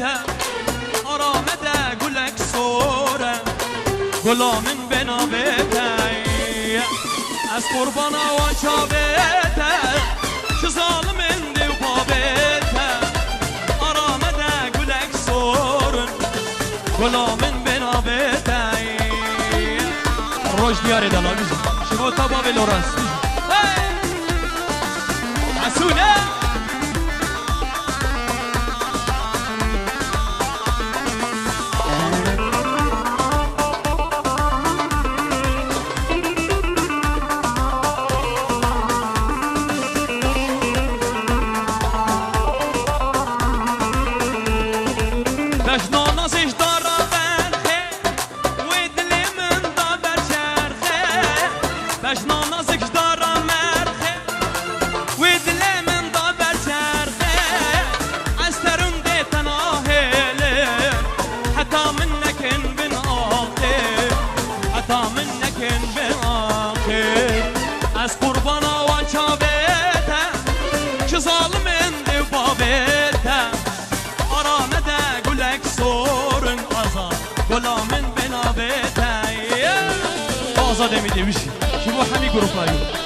بيته آرامده گلک سوره غلامن بنا بيته از قربان آوان چاویته که ظالمن دیو پابیته آرامده گلک سورن غلامن بنا بيته روش دیاره دلا بیزن شما تا باب لورانس حسونه از قربان آوان چاویته که ظالمن دیو بابیته آرامده گلک سورن آزاد غلامن بنا بیته آزاده می دیوشی شما همی گروه